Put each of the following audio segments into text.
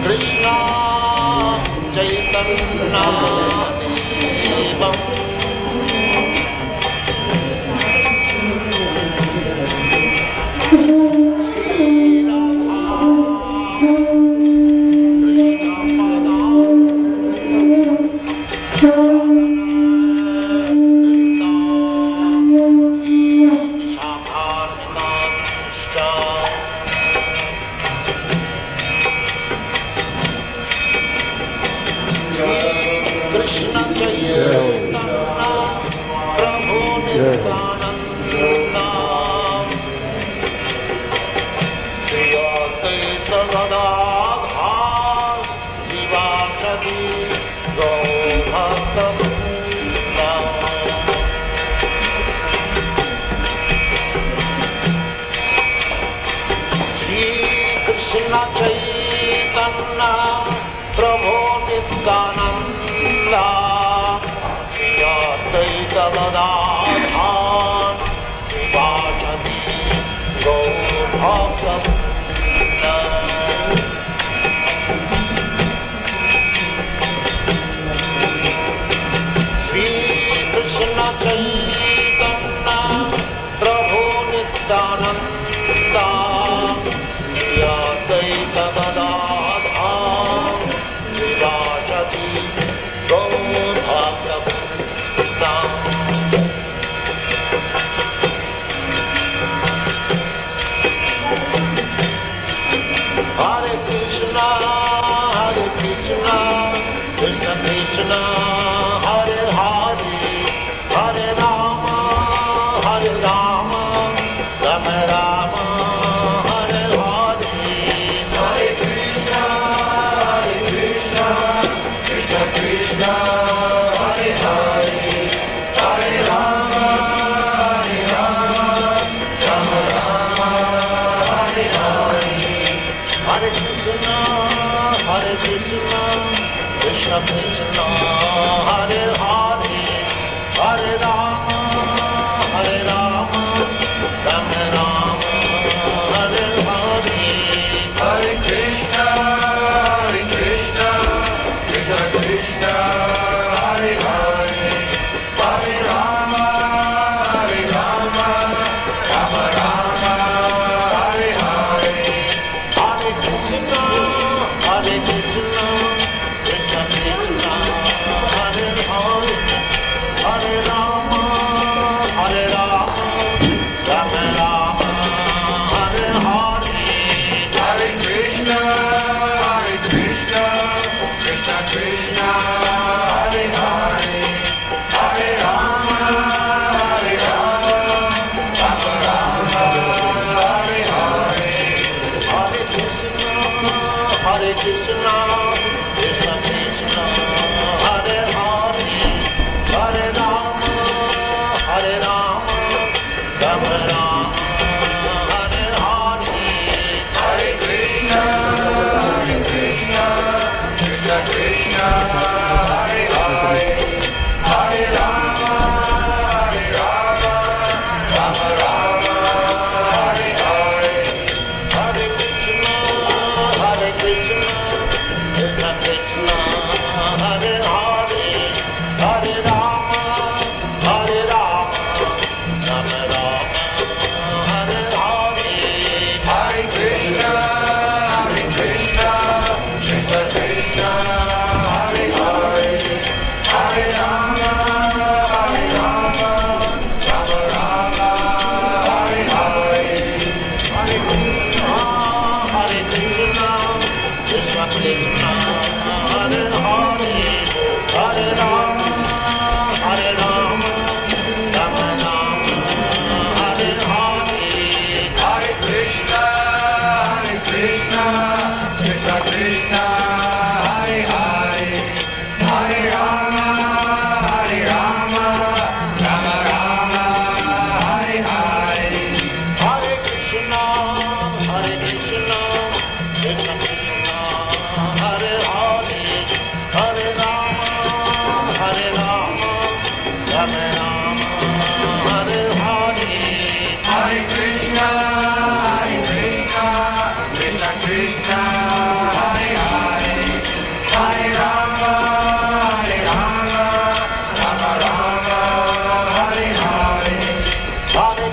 Krishna Chaitanya Devam Hare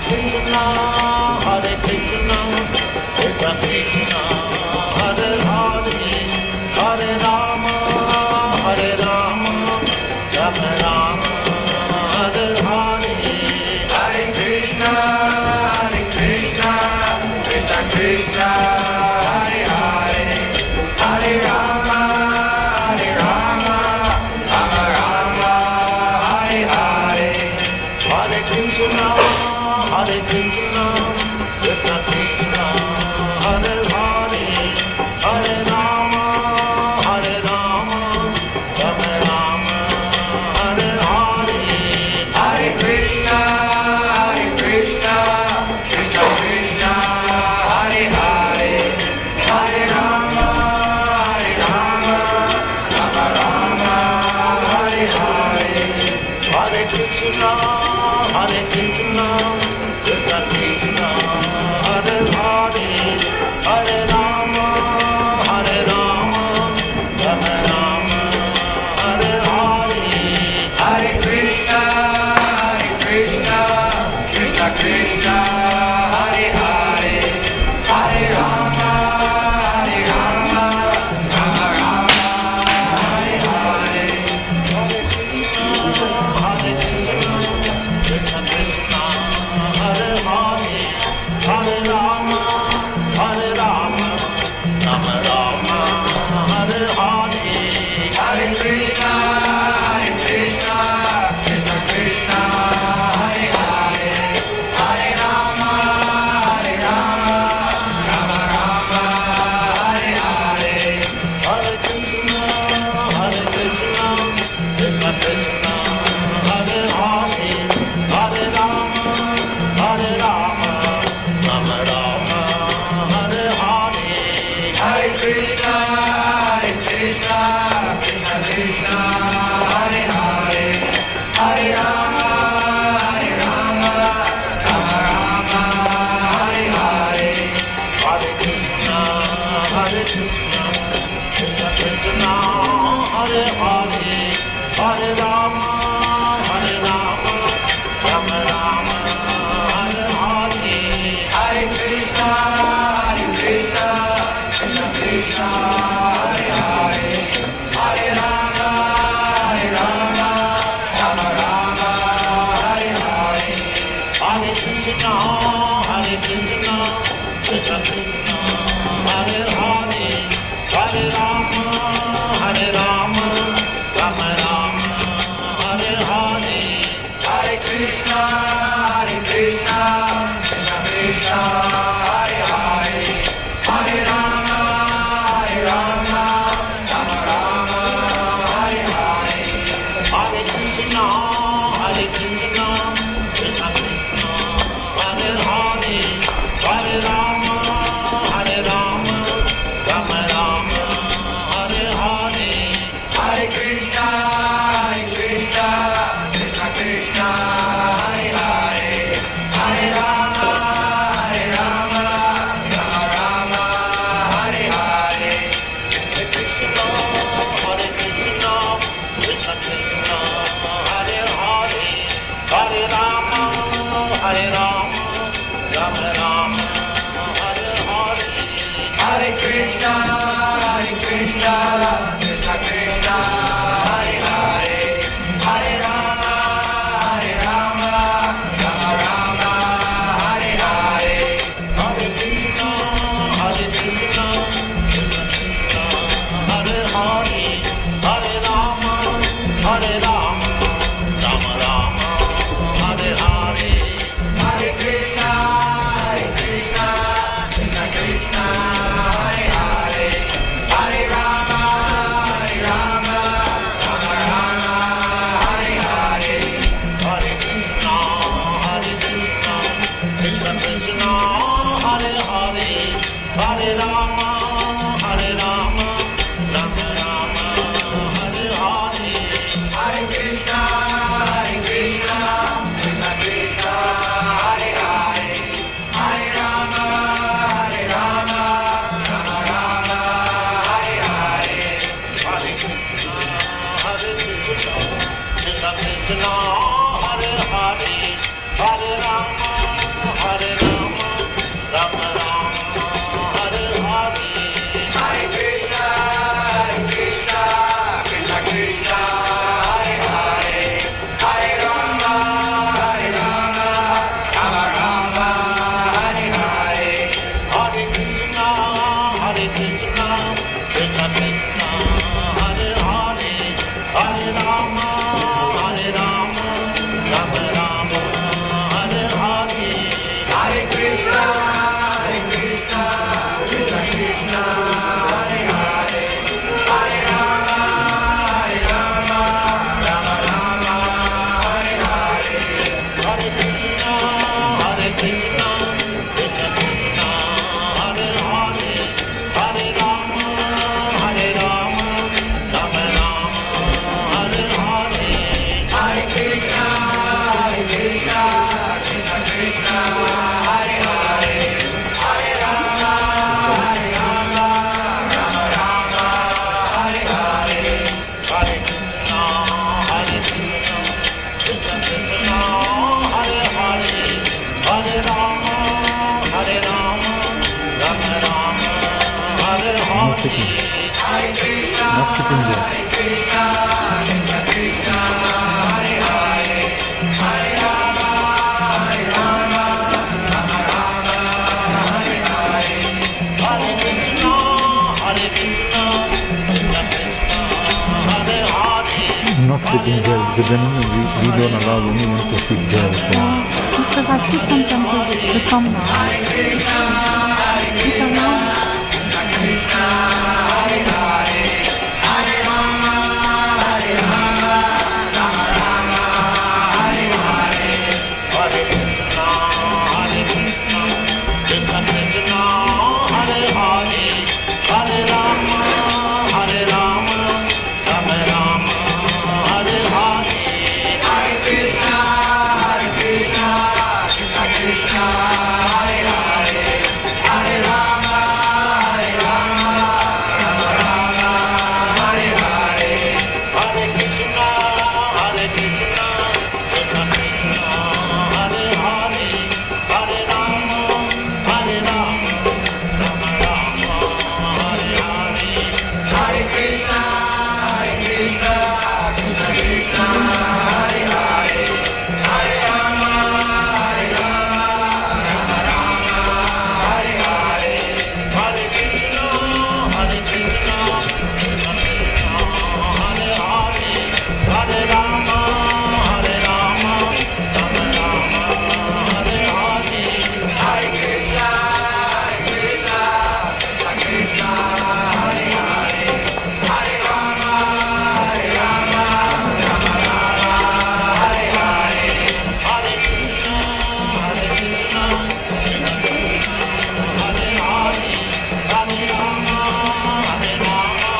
Krishna, Hare Krishna, Krishna Krishna, Hare Hare, Hare Rama, Hare Rama, Rama Rama, Hare Hare. Hare Krishna, Krishna Krishna, Hare Hare, Hare Rama, Rama Rama, Hare Hare. Hare Krishna, Krishna Krishna, Hare Hare, Hare Rama, Rama Rama, Hare Hare. Hare Krishna, Krishna Krishna, Hare Hare, Hare Rama, Rama Rama, Hare Hare. Hare Krishna, Krishna Krishna, Hare Hare, Hare Rama, Rama Rama, Hare Hare. Hare Krishna, Krishna Krishna, Hare Hare, Hare Rama, Rama Rama, Hare Hare. Hare Krishna, Krishna Krishna, Hare Hare, Hare Rama, Rama Rama, Hare Hare. Hare Krishna, Krishna Krishna, Hare Hare, Hare Rama, Rama Rama, Hare Hare. Hare Krishna, Krishna Krishna, Hare Hare, Hare Rama, Rama Rama, Hare Hare. Hare Krishna, Krishna Krishna, Hare Hare, Hare Rama, Rama Rama, Hare Hare. Hare Krishna, Krishna Krishna, Hare Hare, Hare Rama, Rama Rama, Hare Hare. Hare Krishna, Krishna Krishna, Hare Hare, Hare Rama, Rama Rama, Hare Hare. Hare Krishna, Krishna Krishna, Hare Hare, Hare Rama, Rama Rama, Hare Hare. Hare Krishna, Krishna Krishna, Hare Hare, Hare Rama, Rama Rama, Hare Hare. Hare Krishna, Krishna Krishna, Hare Hare, Hare Rama, Rama Rama, Hare Hare. Hare Krishna, Krishna Krishna, Hare Hare, Hare Rama, Rama Rama, Hare Hare. Hare Krishna, Krishna Krishna, Hare Hare, Hare Rama, Rama Rama, Hare Hare. Hare Krishna, Krishna Krishna, Hare Hare, Hare Rama, Rama Rama, Hare Hare. Hare Krishna, Krishna Krishna, Hare Hare, Hare Rama, Rama Rama, Hare Hare. Hare Krishna, Krishna Krishna, Hare Hare, Hare Rama, Rama Rama, Hare Hare. Hare Krishna, Krishna Krishna, Hare Hare, Hare Rama, Rama Rama, Hare Hare. Hare Krishna, Krishna Krishna, Hare Hare, Hare Rama, Rama Rama, Hare Hare. Hare Krishna, Krishna Krishna, Hare Hare, Hare Rama, Rama Rama, Hare Hare, Hare Krishna, Krishna Krishna, Hare Hare, Hare Rama, Rama Rama, Hare Hare. Hare Krishna, Krishna Krishna, Hare Hare, Hare Rama, Rama Rama, Hare Hare. Hare Krishna, Krishna Krishna, Hare Hare, Hare Rama, Rama Rama, Hare Hare. Hare Krishna, Krishna Krishna, Hare Hare, Hare Rama, Rama Rama, Hare Hare. Hare Krishna, Krishna Krishna, Hare Hare, Hare Rama, Rama Rama, Hare Hare. Hare Krishna, Krishna Krishna, Hare Hare, Hare Rama, Rama Rama, Hare Hare. Hare Krishna, Krishna Krishna, Hare Hare, Hare Rama, Rama Rama, Hare Hare. Hare Krishna, Krishna Krishna, Hare Hare. Not sitting there, because then we don't allow anyone to sit there. So. Because I see some people to come now. Hare Krishna, It's allowed. Krishna, Hare Hare, Hare Rama, Rama Rama, Hare Hare. Hare Krishna, Krishna Krishna, Hare Hare, Hare Rama, Rama Rama, Hare Hare. Hare Krishna, Krishna Krishna, Hare Hare, Hare Rama, Rama Rama, Hare Hare. Hare Krishna, Krishna Krishna, Hare Hare, Hare Rama, Rama Rama, Hare Hare. Hare Krishna, Krishna Krishna, Hare Hare, Hare Rama, Rama Rama, Hare Hare. Hare Krishna, Krishna Krishna, Hare Hare, Hare Rama, Rama Rama, Hare Hare. Hare Krishna, Krishna Krishna, Hare Hare, Hare Rama, Rama Rama, Hare Hare. Hare Krishna, Krishna Krishna, Hare Hare, Hare Rama, Rama Rama, Hare Hare. Hare Krishna, Krishna Krishna, Hare Hare, Hare Rama, Rama Rama,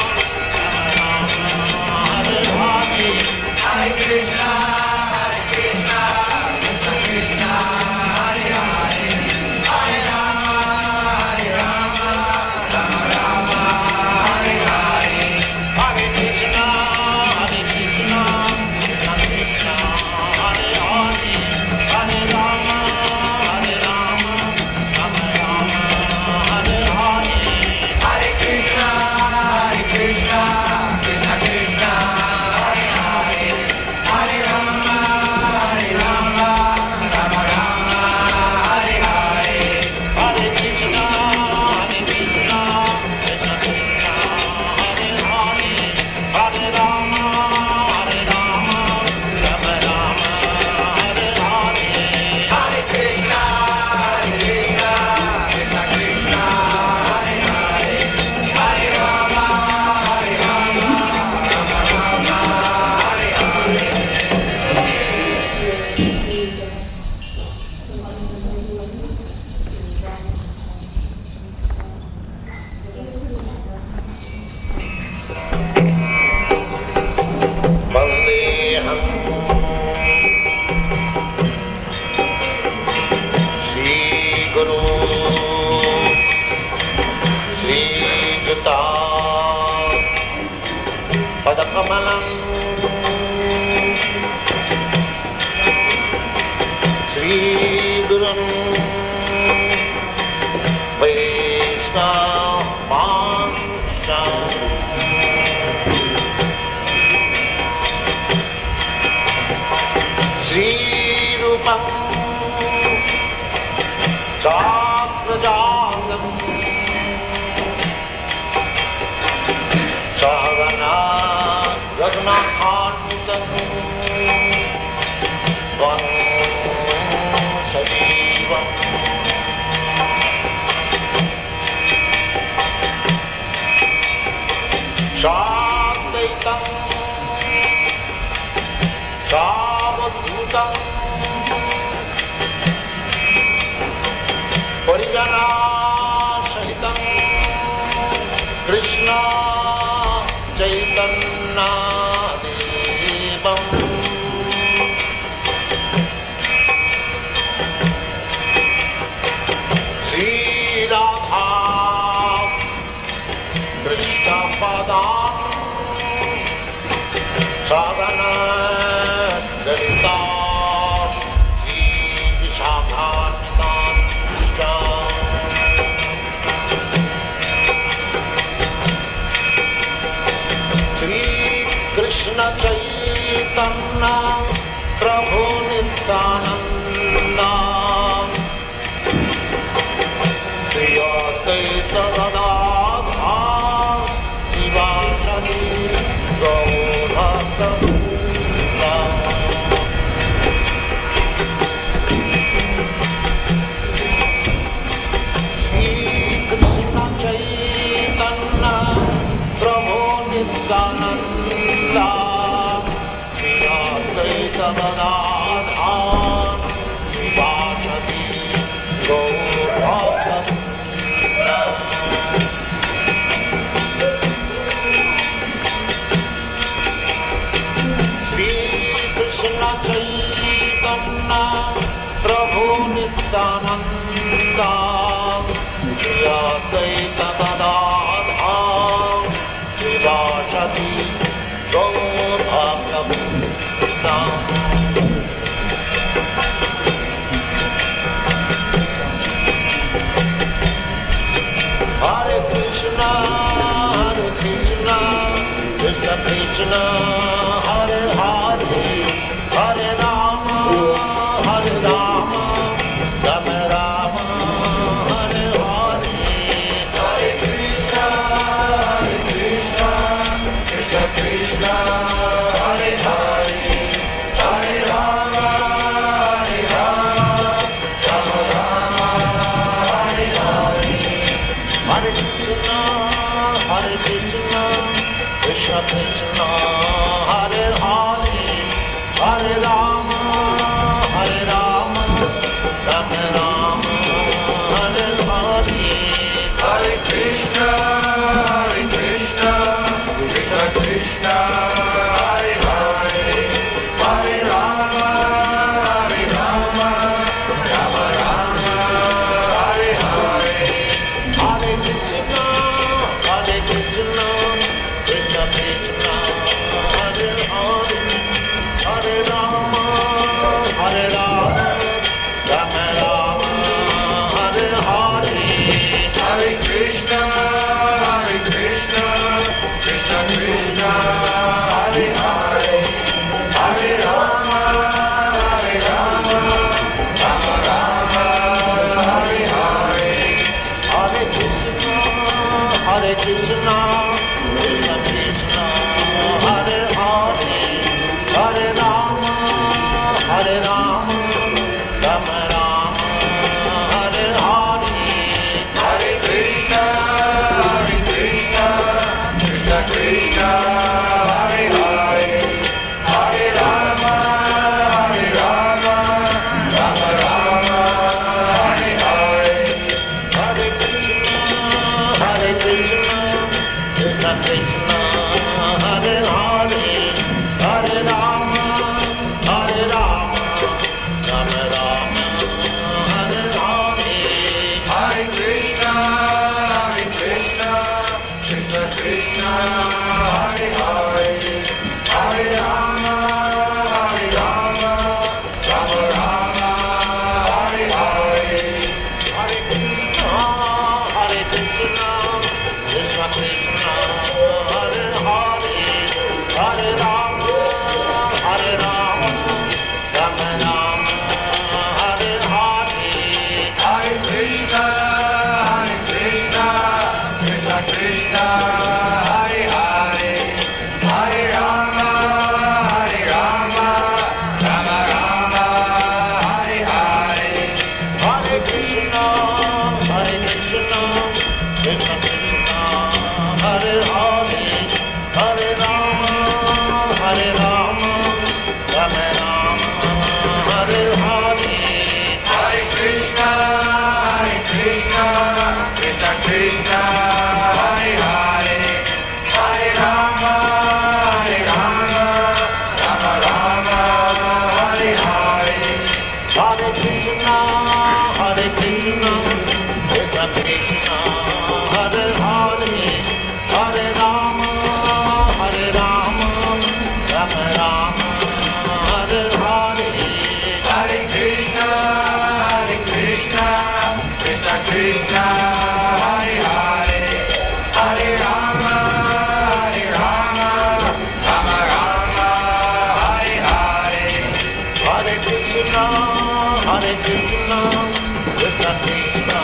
Hare Hare. Hare Krishna, Krishna Krishna, Hare Hare, Hare Rama, Rama Rama, Hare Hare. Hare Krishna, Krishna Krishna, Hare Hare, Hare Rama, Rama Rama, Hare Hare. Hare Krishna, Krishna Krishna, Hare Hare, Hare Rama, Rama Rama, Hare Hare. Hare Krishna, Krishna Krishna, Hare Hare, Hare Rama, Rama Rama, Hare Hare. Vandeham Shri Guru Shri Juta Padakamalam Shri Gurun imam Chakrajatam Sahagana Raghunakantam Vam Sajivam Shantaitam Savadhutam Parijana Sahitam Krishna Chaitanya Devam Sri Radha Krishna Padam Sadhana Dalita Sri Vishakhantam Sri Krishna Chaitanya Prabhu Nityananda Sri Advaita Gadadhara Sivasadi Gaur-Bhakta-Vrinda Sri Krishna Chaitanya Prabhu Nityananda Sri Advaita Gadadhara Sivasadi Gaur-Bhakta-Vrinda Sri Krishna Chaitanya Prabhu Nityananda Sri Advaita Gadadhara Sivasadi Gaur-Bhakta-Vrinda Hare Krishna, Krishna Krishna, Hare Hare, Hare Rama, Rama Rama, Hare Hare. Hare Krishna, Krishna Krishna, Hare Hare, Hare Rama, Rama Rama, Hare Hare. Hare Krishna, Krishna Krishna, Hare Hare, Hare Rama, Rama Rama, Hare Hare. Hare Krishna, Krishna Krishna, Hare Hare, Hare Rama, Rama Rama, Hare Hare. Hare Krishna, Krishna Krishna, Hare Hare, Hare Rama, Rama Rama, Hare Hare. Hare Krishna, Krishna Krishna, Hare Hare, Hare Rama, Rama Rama, Hare Hare. Hare Krishna, Krishna Krishna, Hare Hare, Hare Rama, Rama Rama, Hare Hare. Hare Krishna, Krishna Krishna, Hare Hare, Hare Rama, Rama Rama, Hare Hare. Hare Krishna, Krishna Krishna, Hare Hare, Hare Rama, Rama Hare Krishna, Hare Krishna, Krishna Krishna, Hare Hare, Hare Rama, Hare Rama, Rama Rama, Hare Hare. Hare Krishna, Krishna Krishna, Hare Hare, Hare Rama, Rama Rama, Hare Hare. Hare Krishna, Krishna Krishna,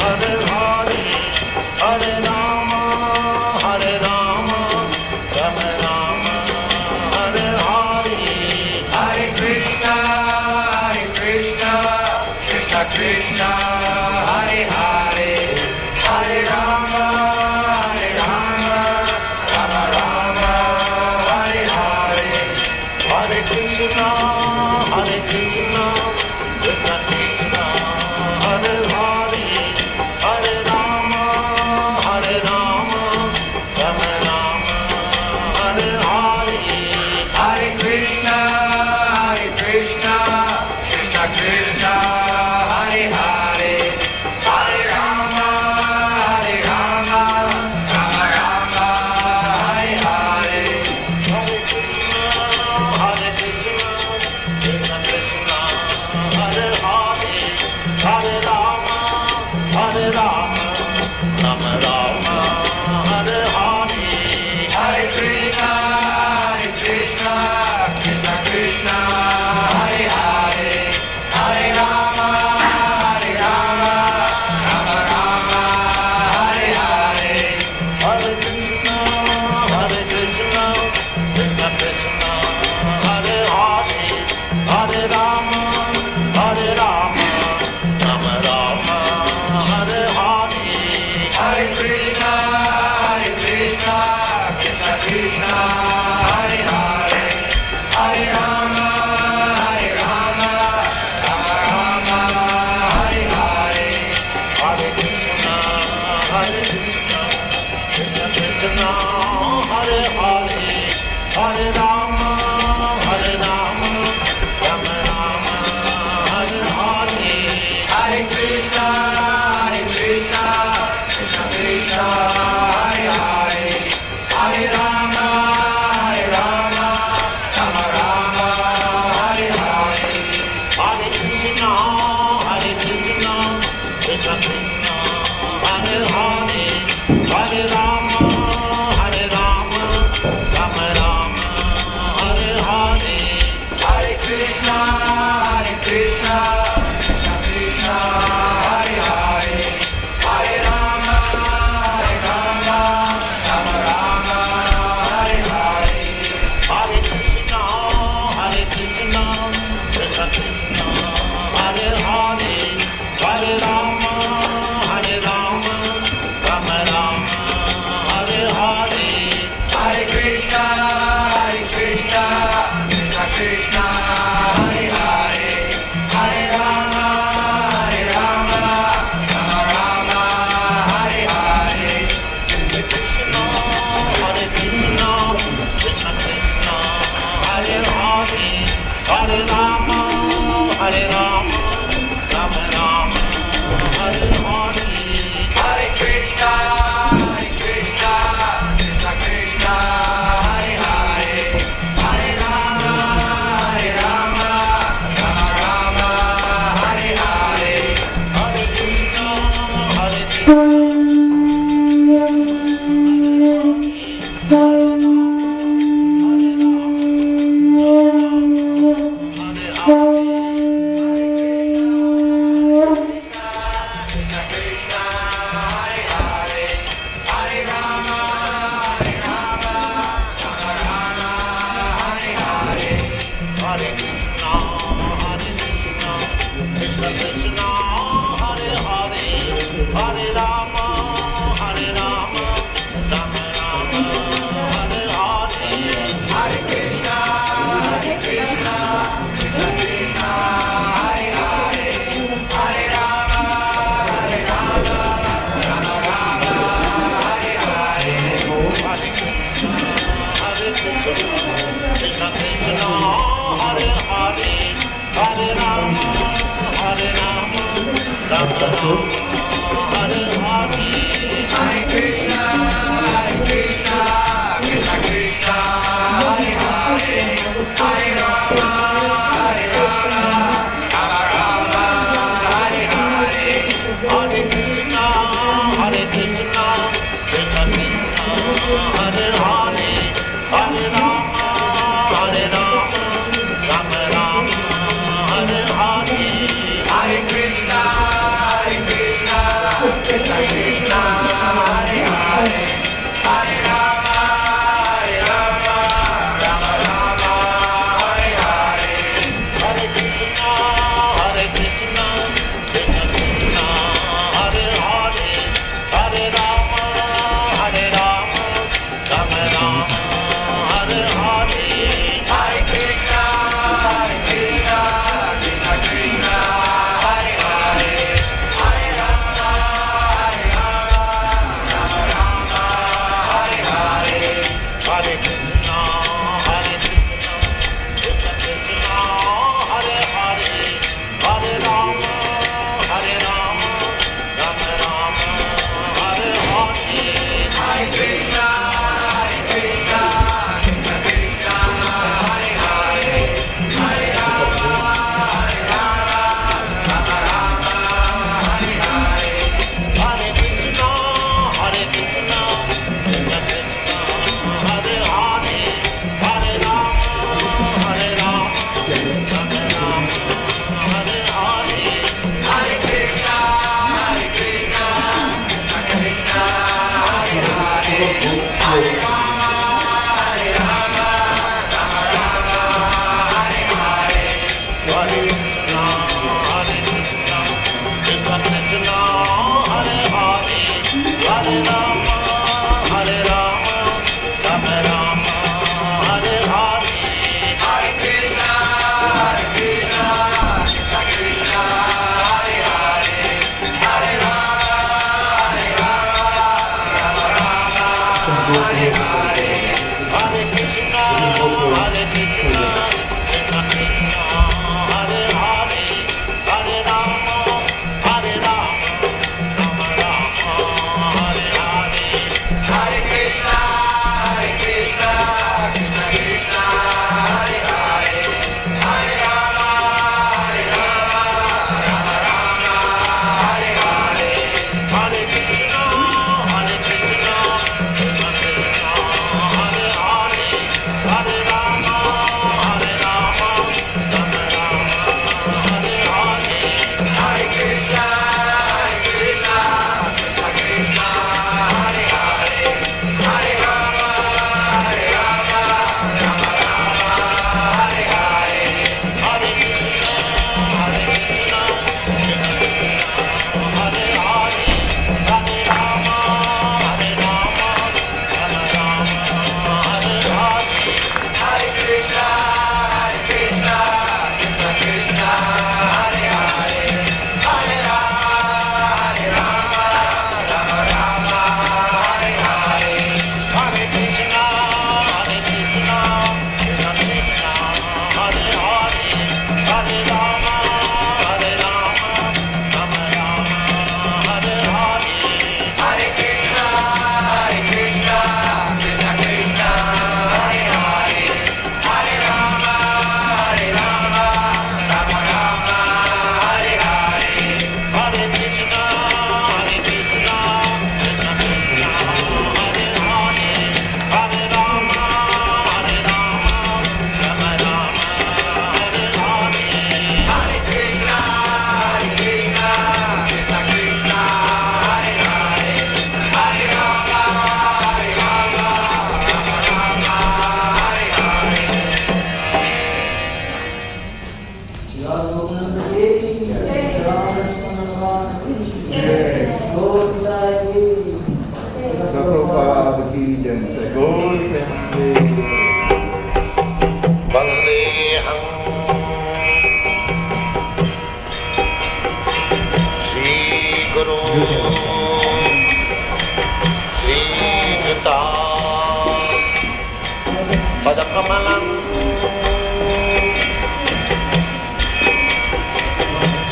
Hare Hare, Hare Rama, Rama Rama, Hare Hare. Hare Krishna, Krishna Krishna, Hare Hare, Hare Rama, Rama Rama, Hare Hare. Hare Krishna, Krishna Krishna, Hare Hare, Hare Rama, Rama Rama, Hare Hare. Hare Krishna, Krishna Krishna, Hare Hare, Hare Rama, Rama Rama, Hare Hare. Hare Krishna, Krishna Krishna, Hare Hare, Hare Rama, Rama Rama, Hare Hare. Hare Krishna, Krishna Krishna, Hare Hare, Hare Rama, Rama Rama, Hare Hare. Hare Krishna, Krishna Krishna, Hare Hare, Hare Rama, Rama Rama, Hare Hare. Hare Krishna, Krishna Krishna, Hare Hare, Hare Rama, Rama Rama, Hare Hare. Hare Krishna, Krishna Krishna, Hare Hare, Hare Rama, Rama Rama, Hare Hare. Hare Krishna, Krishna Krishna, Hare Hare, Hare Rama, Rama Rama, Hare Hare. Hare Krishna, Krishna Krishna, Hare Hare, Hare Rama, Rama Rama, Hare Hare. Hare Krishna, Krishna Krishna, Hare Hare, Hare Rama, Rama Rama, Hare Hare. Hare Krishna, Krishna Krishna, Hare Hare, Hare Rama, Rama Rama, Hare Hare. Hare Krishna, Krishna Krishna, Hare Hare, Hare Rama, Rama Rama, Hare Hare. Hare Krishna, Krishna Krishna, Hare Hare, Hare Rama, Rama Rama, Hare Hare. Hare Krishna, Krishna Krishna, Hare Hare, Hare Rama, Rama Rama, Hare Hare. Hare Krishna, Hare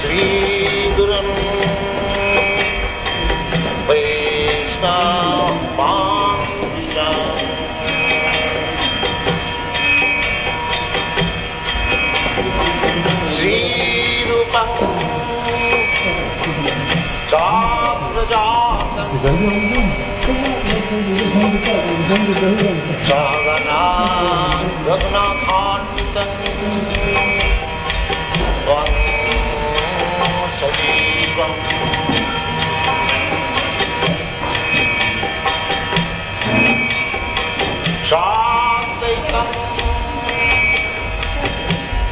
Shri Guru Sagana Raghunathanvitam Vam Sajivam Shantaitam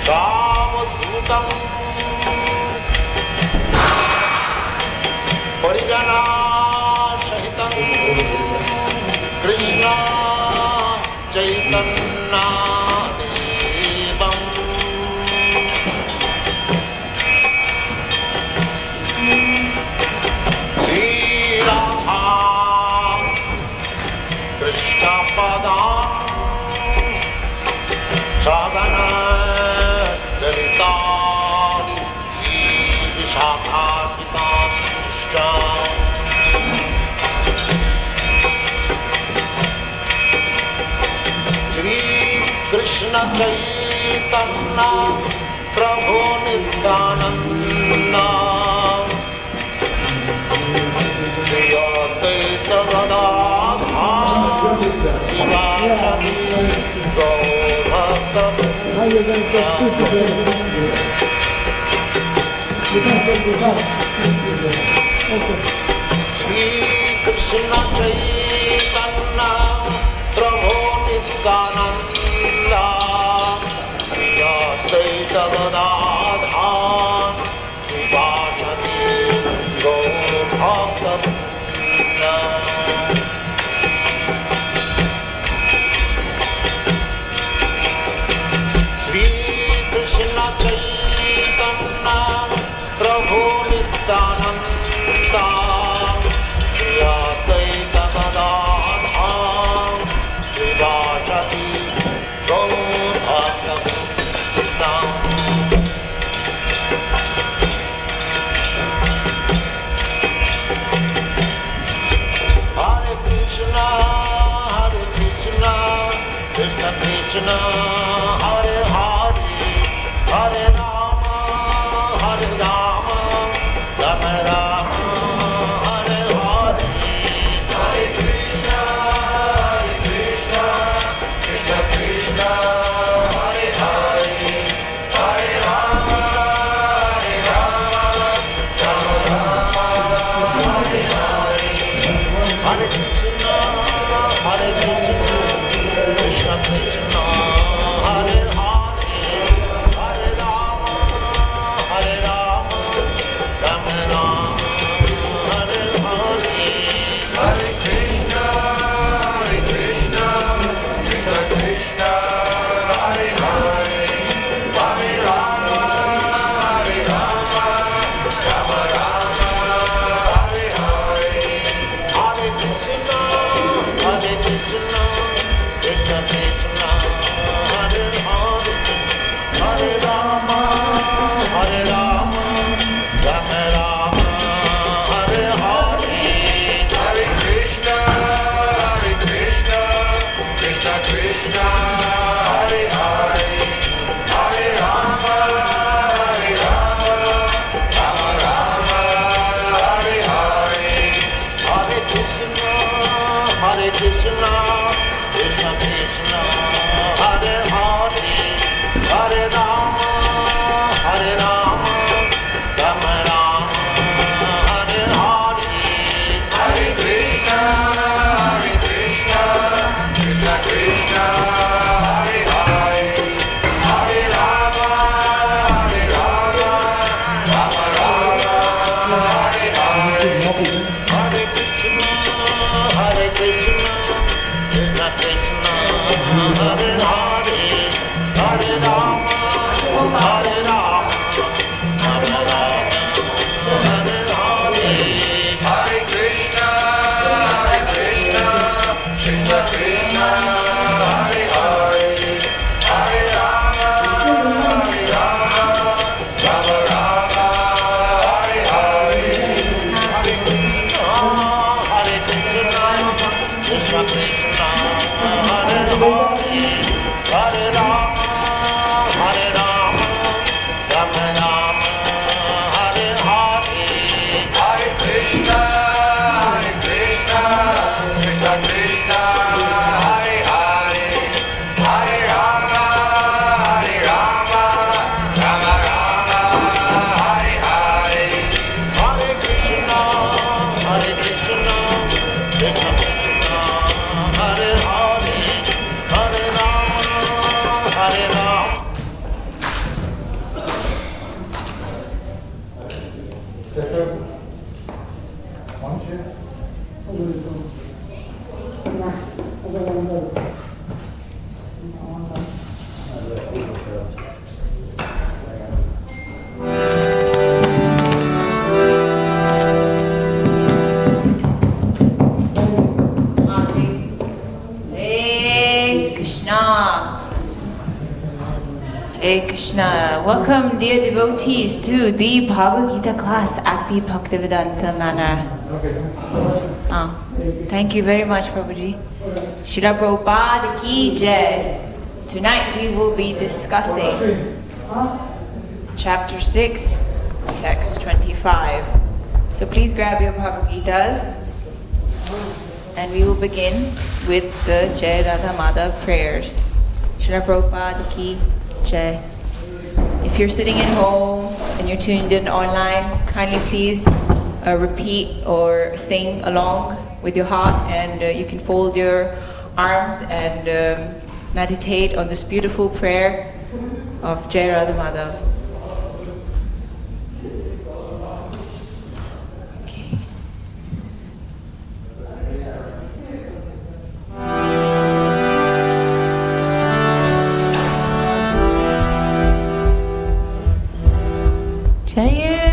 Savadhutam Parijana Sahitam Krishna Chaitanya Devam Sri Radha Krishna Padam Sagana Lalita Sri Vishakharmitam Shtam Krishna Chaitanya Prabhu Nityananda Sri Advaita Gadadhar Sivasati Gaur Sri Krishna Chaitanya Prabhu Nityananda Gadadhar Sivasati Gaur Sri Krishna Chaitanya Prabhu Nityananda Sri Advaita Gadadhar Sivasati Gaur Krishna Hare Hare Hare Rama Hare Rama Rama Rama Hare Hare Hare Krishna Krishna Krishna Hare Hare Hare Rama Hare Rama Rama Rama Hare Hare Hare Krishna Krishna Krishna Hare Hare Hare Rama Hare Rama Rama Rama Hare Hare Hare Krishna Krishna Krishna Hare Hare Hare Rama Hare Rama Rama Rama Hare Hare Hare Krishna Krishna Krishna Krishna Hare Hare Hare Rama Hare Rama Rama Rama Hare Hare Hare Krishna Krishna Krishna Krishna Hare Hare Hare Rama Hare Rama Rama Rama Hare Hare Hare Krishna Krishna Krishna Krishna Hare Hare Hare Rama Hare Rama Hare Krishna. Welcome, dear devotees, to the Bhagavad Gita class at the Bhaktivedanta Manor. Thank you very much, Prabhuji. Srila Prabhupada ki jai. Tonight we will be discussing Chapter 6, Text 25. So please grab your Bhagavad Gitas and we will begin with the Jai Radha Madhav prayers. Srila Prabhupada ki jai. If you're sitting at home and you're tuned in online, kindly please repeat or sing along with your heart, and you can fold your arms and meditate on this beautiful prayer of Jai Radha Madhav. Okay. Jai Hare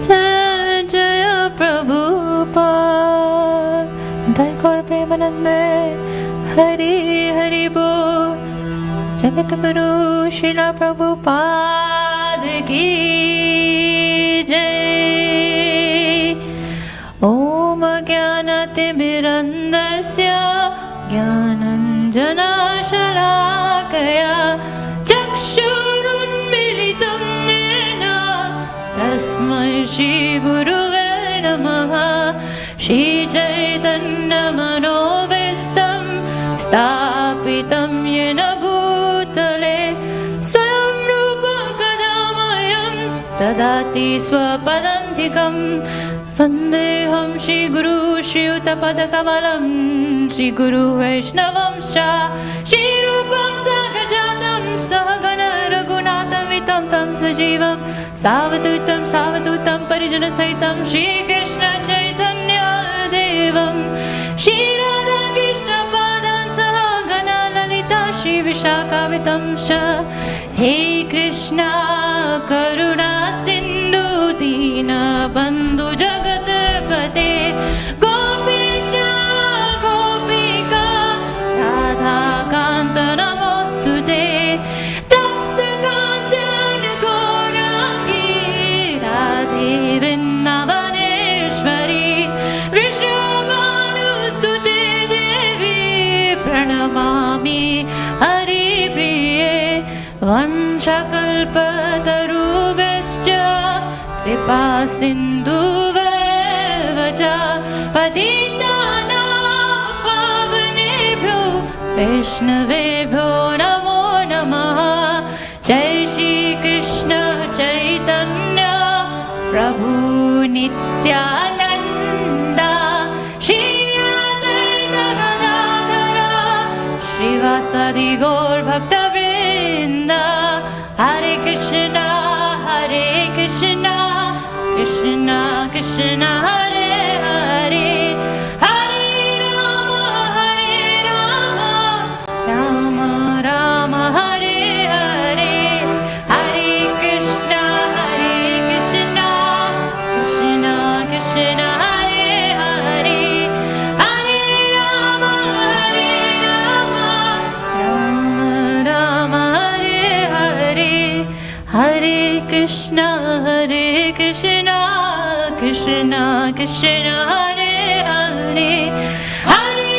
जय जय प्रभुपाद दाई गौर प्रेमानंद हरि हरि बोल जगत गुरु श्रील प्रभुपाद की जय। ओम ज्ञानतिमिरन्धस्य ज्ञानञ्जनशलाकया चक्षुरुन्मीलितं येन तस्मै श्रीगुरुवे नमः। श्रीचैतन्यमनोभीष्टं स्थापितं येन भूतले स्वयं रूप कदा मह्यं ददाति स्वपदान्तिकं। वन्देऽहं श्रीगुरु श्रीयुतपदकमलं श्रीगुरु वैष्णवंश्च श्रीरूपं साग्रजातं सहगण रघुनाथमितं तं सजीवं सावधूतं सावधूतं परिजनसहितं श्रीकृष्ण चैतन्यदेवं श्रीराधाकृष्णपादान् सहगण ललिता श्रीविशाखावितं च। हे कृष्णा करुणा सिन्धु दीनबन्धु जगत्पते गोपीश गोपिका राधाकान्त नमोऽस्तुते। तप्त काञ्चन गौराङ्गी राधे वृन्दावनेश्वरी वृषभानुस्तुते देवी प्रणमामि हरिप्रिये। वंशकल्पतरुभ्यश्च कृपा सिन्धुभ्येव च पतितानां पावनेभ्यो वैष्णवेभ्यो नमो नमः। जय श्रीकृष्ण चैतन्य प्रभु नित्यानन्द श्री अद्वैत गदाधर श्रीवासादि गौर भक्तवृन्द। हरे कृष्णा कृष्णा कृष्णा हरे हरे हरे राम राम राम हरे हरे। हरे कृष्णा कृष्णा कृष्णा हरे हरे हरे राम राम हरे हरे। हरे Krishna Krishna Krishna Hare Hare Hare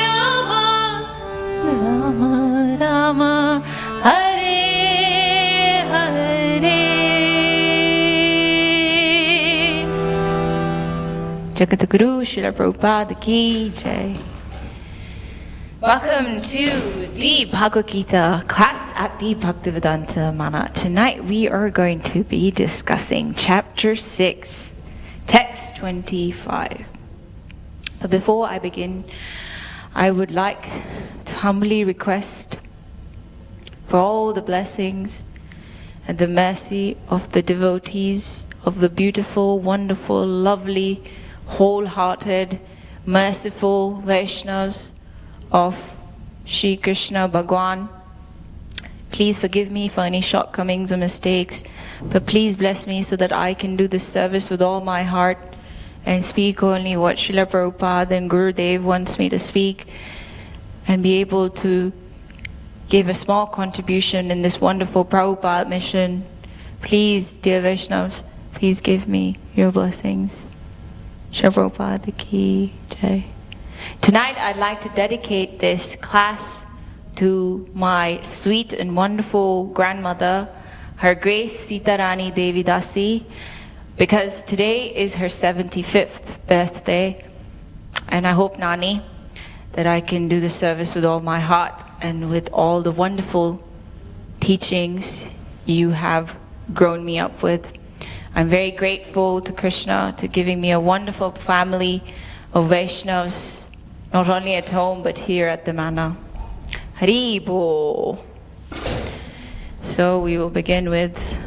Ram Ram Hare Hare. Jagat Guru Srila Prabhupada ki jai. Welcome to the Bhagavad Gita class at the Bhaktivedanta Manor. Tonight we are going to be discussing chapter 6, text 25. But before I begin, I would like to humbly request for all the blessings and the mercy of the devotees of the beautiful, wonderful, lovely, wholehearted, merciful Vaishnavas of Shri Krishna Bhagwan. Please forgive me for any shortcomings or mistakes, but please bless me so that I can do this service with all my heart and speak only what Srila Prabhupada and Gurudev wants me to speak, and be able to give a small contribution in this wonderful Prabhupada mission. Please, dear Vaishnavas, please give me your blessings. Srila Prabhupada ki jai. Tonight I'd like to dedicate this class to my sweet and wonderful grandmother, Her Grace Sita Rani Devi Dasi, because today is her 75th birthday, and I hope, Nani, that I can do the service with all my heart and with all the wonderful teachings you have grown me up with. I'm very grateful to Krishna to giving me a wonderful family of Vaishnavas, not only at home but here at the Manor. Hari Bol. So we will begin with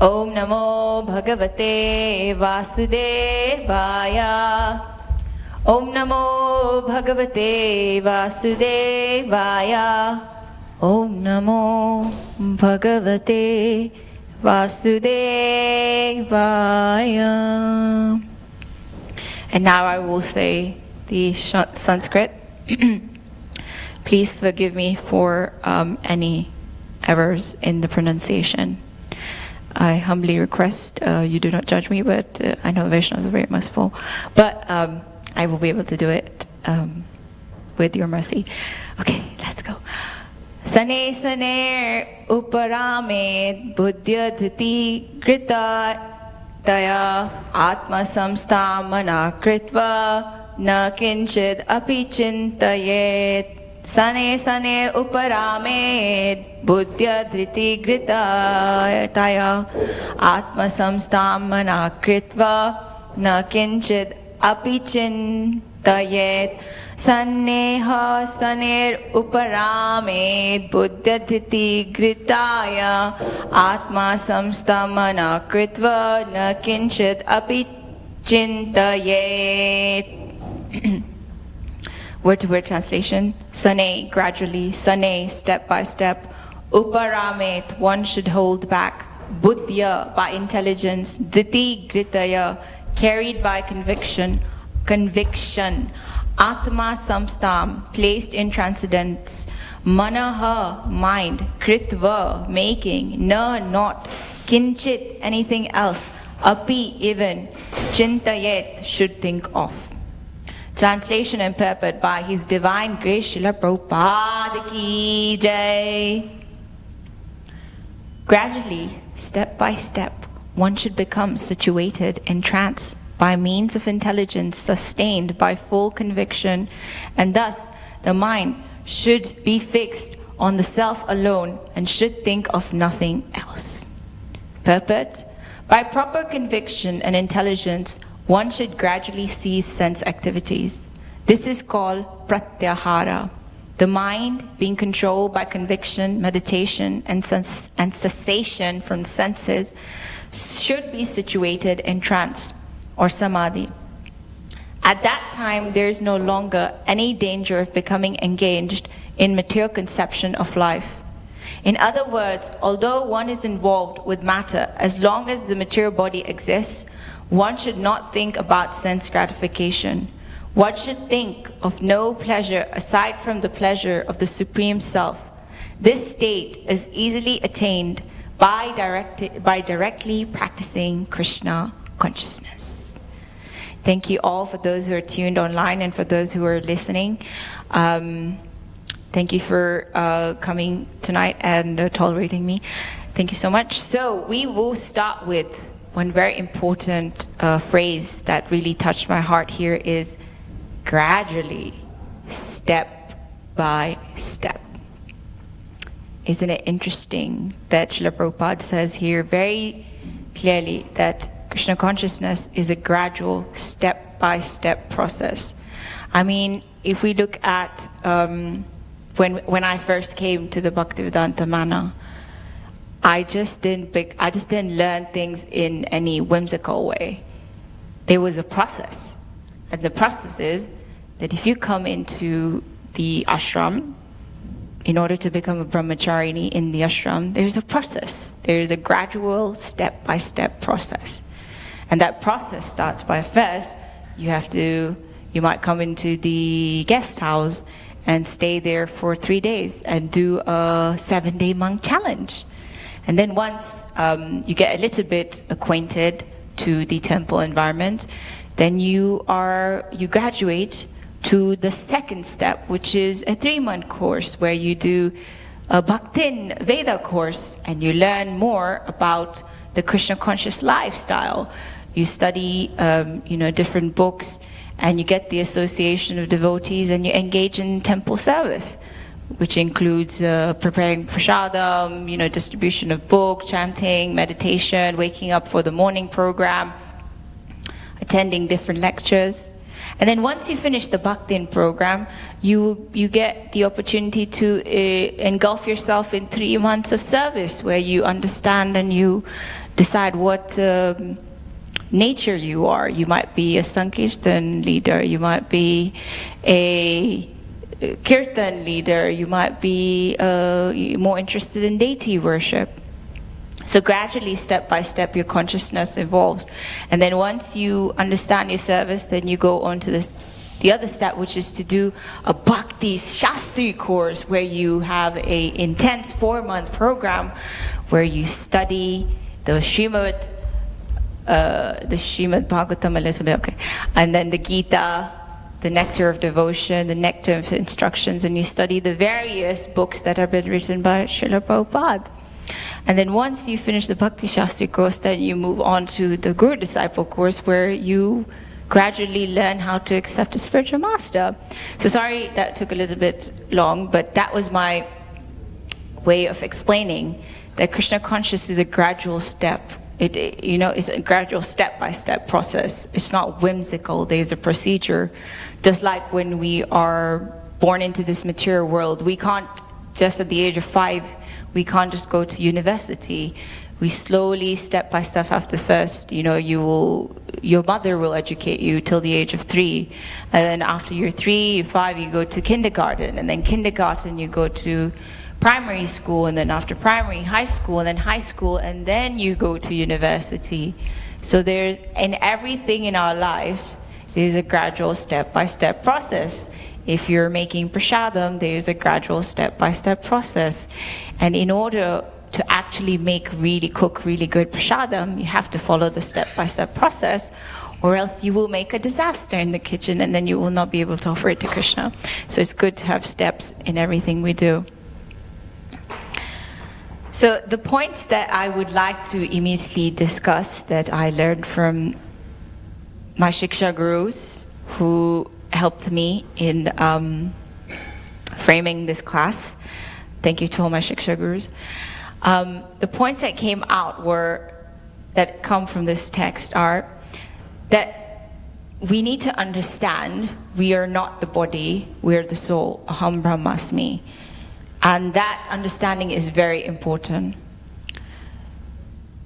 Om Namo Bhagavate Vasudevaya. Om Namo Bhagavate Vasudevaya. Om Namo Bhagavate Vasudevaya. And now I will say the Sanskrit. Please forgive me for any errors in the pronunciation. I humbly request you do not judge me, but I know Vaishnavas are very merciful. But I will be able to do it with your mercy. Okay, let's go. Sane sane uparamed buddhya dhiti grita taya atma samstamana kritva na kinchid api chintayet. Sane sane uparamed buddhya dhriti grita taya atma samstamana kritva na kinchid api chintayet. Saneha saner uparamed buddhya dhriti gritaya atma samstamana kritva na kinchid api chintayet. Word-to-word translation. Sane, gradually. Sane, step by step. Uparamet, one should hold back. Buddhya, by intelligence. Dhiti gritaya, carried by conviction. Conviction. Atma samstam, placed in transcendence. Manaha, mind. Kritva, making. Na, not. Kinchit, anything else. Api, even. Chintayet, should think of. Translation and purport by His Divine Grace Srila Prabhupada Ki Jai. Gradually, step by step, one should become situated in trance by means of intelligence sustained by full conviction, and thus the mind should be fixed on the self alone and should think of nothing else. Purport: by proper conviction and intelligence, one should gradually cease sense activities. This is called pratyahara. The mind, being controlled by conviction, meditation, and cessation from senses, should be situated in trance or samadhi. At that time, there is no longer any danger of becoming engaged in material conception of life. In other words, although one is involved with matter, as long as the material body exists, one should not think about sense gratification. One should think of no pleasure aside from the pleasure of the Supreme Self. This state is easily attained by directly practicing Krishna consciousness. Thank you all for those who are tuned online and for those who are listening. Thank you for coming tonight and tolerating me. Thank you so much. So we will start with one very important phrase that really touched my heart here is gradually, step by step. Isn't it interesting that Srila Prabhupada says here very clearly that Krishna consciousness is a gradual, step-by-step process. I mean, if we look at when I first came to the Bhaktivedanta Manor, I just didn't learn things in any whimsical way. There was a process, and the process is that if you come into the ashram, in order to become a brahmacharini in the ashram, there's a process. There's a gradual, step-by-step process. And that process starts by first, you might come into the guest house and stay there for 3 days and do a 7-day monk challenge. And then once you get a little bit acquainted to the temple environment, then you graduate to the second step, which is a 3-month course where you do a Bhakti-Vedanta course and you learn more about the Krishna conscious lifestyle. You study different books and you get the association of devotees and you engage in temple service, which includes preparing prasadam, distribution of books, chanting, meditation, waking up for the morning program, attending different lectures. And then once you finish the Bhaktin program, you get the opportunity to engulf yourself in 3 months of service where you understand and you decide what nature you are. You might be a Sankirtan leader, you might be a Kirtan leader, you might be more interested in deity worship. So gradually, step by step, your consciousness evolves. And then once you understand your service, then you go on to the other step, which is to do a Bhakti-Shastri Course, where you have a intense 4-month program where you study the Srimad Bhagavatam a little bit, okay, and then the Gita, the Nectar of Devotion, the Nectar of Instructions, and you study the various books that have been written by Srila Prabhupada. And then once you finish the Bhakti-Shastri Course, then you move on to the Guru Disciple Course, where you gradually learn how to accept a spiritual master. So sorry that took a little bit long, but that was my way of explaining that Krishna Consciousness is a gradual step. It's a gradual step-by-step process. It's not whimsical. There's a procedure. Just like when we are born into this material world, we can't, just at the age of 5, we can't just go to university. We slowly, step by step, after first, your mother will educate you till the age of 3. And then after you're 3, you're 5, you go to kindergarten. And then kindergarten, you go to primary school. And then after primary, high school. And then high school. And then you go to university. So there's, in everything in our lives, there's a gradual step-by-step process. If you're making prasadam, there's a gradual step-by-step process. And in order to actually cook really good prasadam, you have to follow the step-by-step process, or else you will make a disaster in the kitchen and then you will not be able to offer it to Krishna. So it's good to have steps in everything we do. So the points that I would like to immediately discuss that I learned from my Shiksha Gurus who helped me in framing this class. Thank you to all my Shiksha Gurus. The points that came out that come from this text are that we need to understand we are not the body, we are the soul, aham brahmasmi. And that understanding is very important.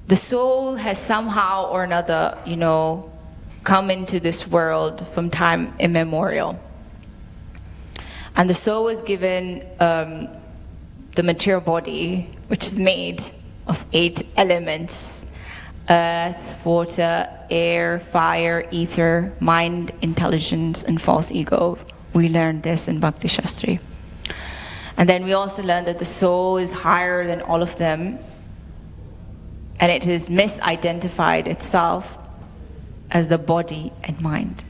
The soul has somehow or another, come into this world from time immemorial. And the soul was given the material body, which is made of 8 elements: earth, water, air, fire, ether, mind, intelligence, and false ego. We learned this in Bhakti-Shastri. And then we also learned that the soul is higher than all of them, and it has misidentified itself as the body and mind.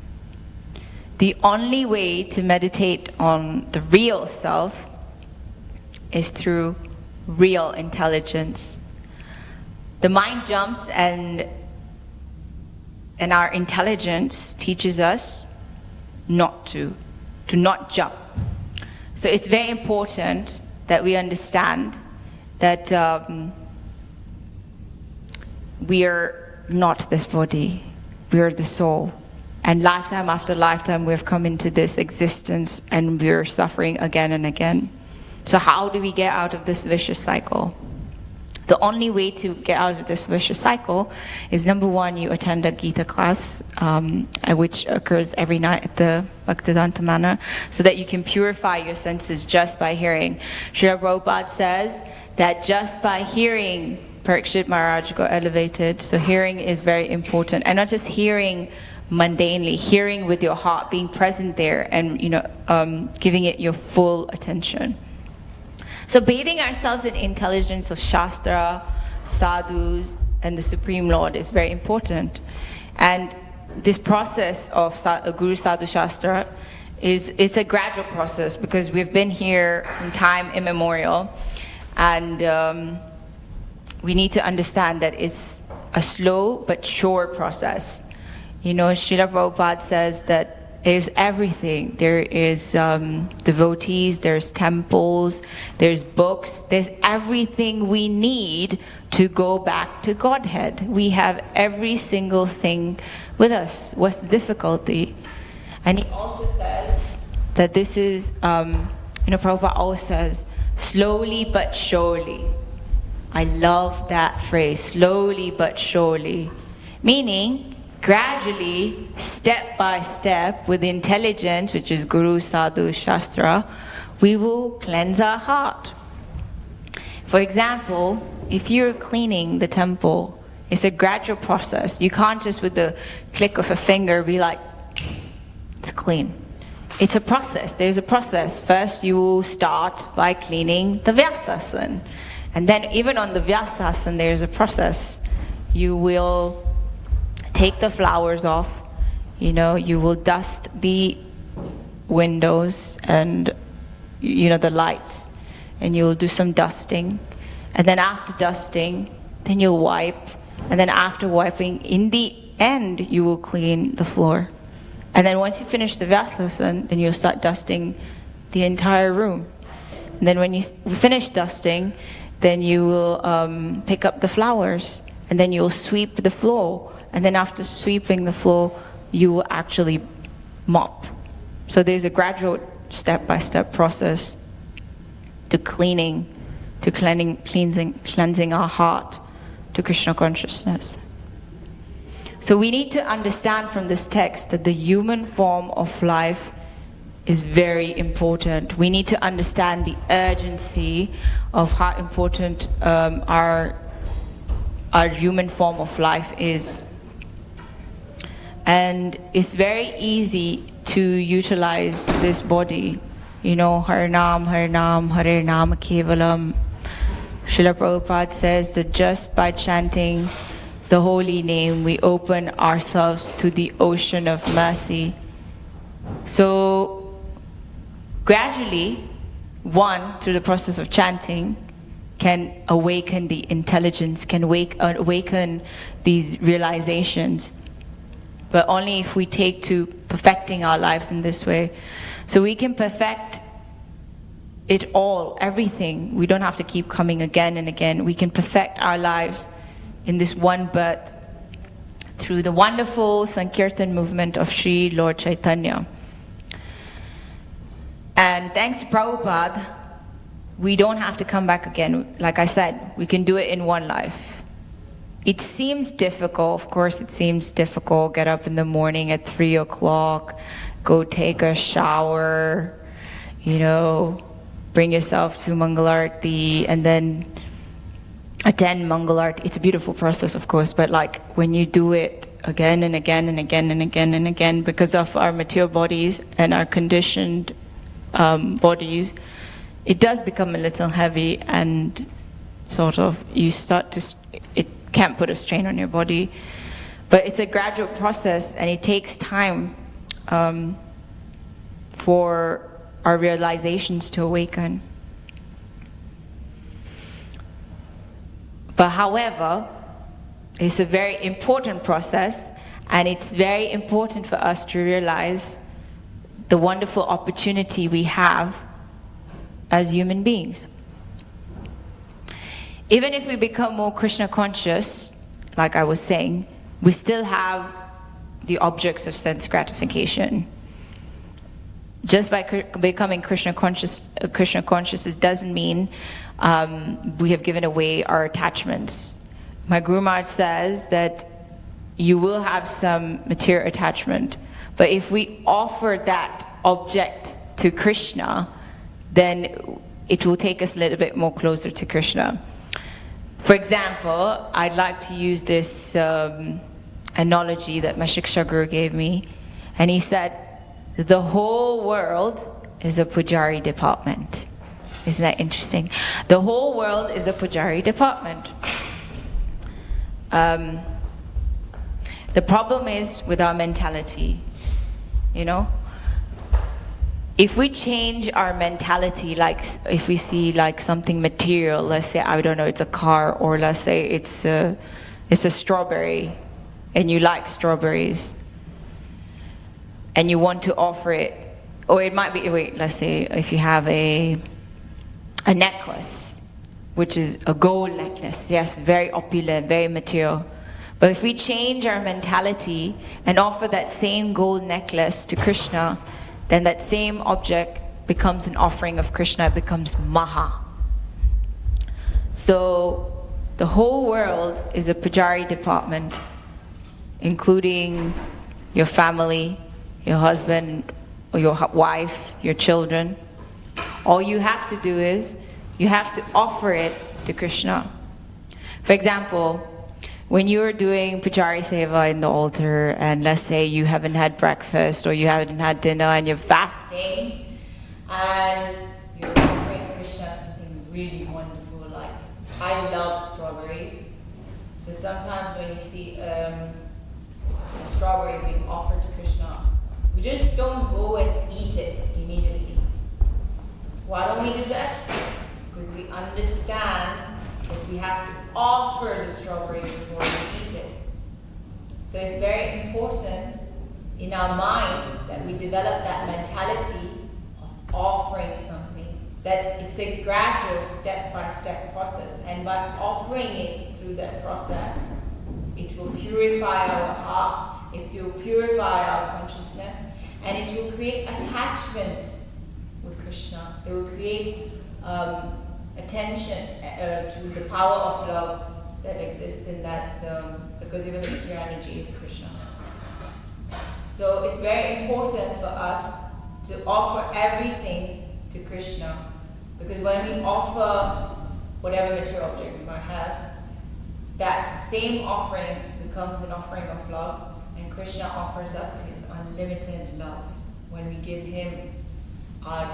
The only way to meditate on the real self is through real intelligence. The mind jumps, and our intelligence teaches us not to not jump. So it's very important that we understand that we are not this body, we are the soul. And lifetime after lifetime we've come into this existence and we're suffering again and again. So how do we get out of this vicious cycle? The only way to get out of this vicious cycle is, number one, you attend a Gita class, which occurs every night at the Bhaktivedanta Manor, so that you can purify your senses just by hearing. Srila Prabhupada says that just by hearing, Parikshit Maharaj got elevated. So hearing is very important. And not just hearing mundanely, hearing with your heart, being present there and giving it your full attention. So bathing ourselves in intelligence of Shastra, sadhus, and the Supreme Lord is very important. And this process of Guru Sadhu Shastra it's a gradual process, because we've been here from time immemorial, and we need to understand that it's a slow but sure process. Srila Prabhupada says that there's everything. There is devotees, there's temples, there's books, there's everything we need to go back to Godhead. We have every single thing with us. What's the difficulty? And he also says that this is, Prabhupada always says, slowly but surely. I love that phrase, slowly but surely. Meaning, gradually, step by step, with intelligence, which is Guru, Sadhu, Shastra, we will cleanse our heart. For example, if you're cleaning the temple, it's a gradual process. You can't just with the click of a finger be like, it's clean. It's a process. There's a process. First, you will start by cleaning the Vyasasana. And then even on the Vyasasana, there's a process. You will take the flowers off. You will dust the windows and, the lights. And you'll do some dusting. And then after dusting, then you'll wipe. And then after wiping, in the end, you will clean the floor. And then once you finish the Vyasasana, then you'll start dusting the entire room. And then when you finish dusting, then you will pick up the flowers. And then you'll sweep the floor. And then after sweeping the floor, you will actually mop. So there's a gradual step-by-step process to cleansing our heart to Krishna consciousness. So we need to understand from this text that the human form of life is very important. We need to understand the urgency of how important our human form of life is. And it's very easy to utilize this body. Harinam, Harinam, Hare Nama Kevalam. Srila Prabhupada says that just by chanting the holy name, we open ourselves to the ocean of mercy. So gradually, through the process of chanting, can awaken the intelligence, can awaken these realizations. But only if we take to perfecting our lives in this way. So we can perfect it all, everything. We don't have to keep coming again and again. We can perfect our lives in this one birth through the wonderful Sankirtan movement of Sri Lord Chaitanya. And thanks to Prabhupada, we don't have to come back again. Like I said, we can do it in one life. It seems difficult, of course it seems difficult. Get up in the morning at 3 o'clock, go take a shower, bring yourself to Mangalarti, and then attend Mangalarti. It's a beautiful process, of course, but when you do it again and again and again and again and again, because of our material bodies and our conditioned bodies, it does become a little heavy, and sort of you start to, it can't put a strain on your body. But it's a gradual process, and it takes time for our realizations to awaken. But however, it's a very important process, and it's very important for us to realize the wonderful opportunity we have as human beings. Even if we become more Krishna conscious, like I was saying, we still have the objects of sense gratification. Just by becoming Krishna conscious, it doesn't mean we have given away our attachments. My Guru Maharaj says that you will have some material attachment, but if we offer that object to Krishna, then it will take us a little bit more closer to Krishna. For example, I'd like to use this analogy that my Shiksha Guru gave me, and he said, the whole world is a pujari department. Isn't that interesting? The whole world is a pujari department. The problem is with our mentality, If we change our mentality, like if we see like something material, let's say, I don't know, it's a car, or let's say it's a strawberry, and you like strawberries, and you want to offer it, or it might be, let's say if you have a necklace, which is a gold necklace, yes, very opulent, very material. But if we change our mentality and offer that same gold necklace to Krishna, then that same object becomes an offering of Krishna, it becomes Maha. So the whole world is a pujari department, including your family, your husband, or your wife, your children. All you have to do is, you have to offer it to Krishna. For example, when you're doing Pujari Seva in the altar, and let's say you haven't had breakfast or you haven't had dinner and you're fasting, and you're offering Krishna something really wonderful, like I love strawberries. So sometimes when you see a strawberry being offered to Krishna, we just don't go and eat it immediately. Why don't we do that? Because we understand that we have to offer the strawberry before we eat it. So it's very important in our minds that we develop that mentality of offering something, that it's a gradual step-by-step process, and by offering it through that process, it will purify our heart, it will purify our consciousness, and it will create attachment with Krishna. It will create attention to the power of love that exists in that, because even the material energy is Krishna. So it's very important for us to offer everything to Krishna, because when we offer whatever material object we might have, that same offering becomes an offering of love, and Krishna offers us his unlimited love when we give him our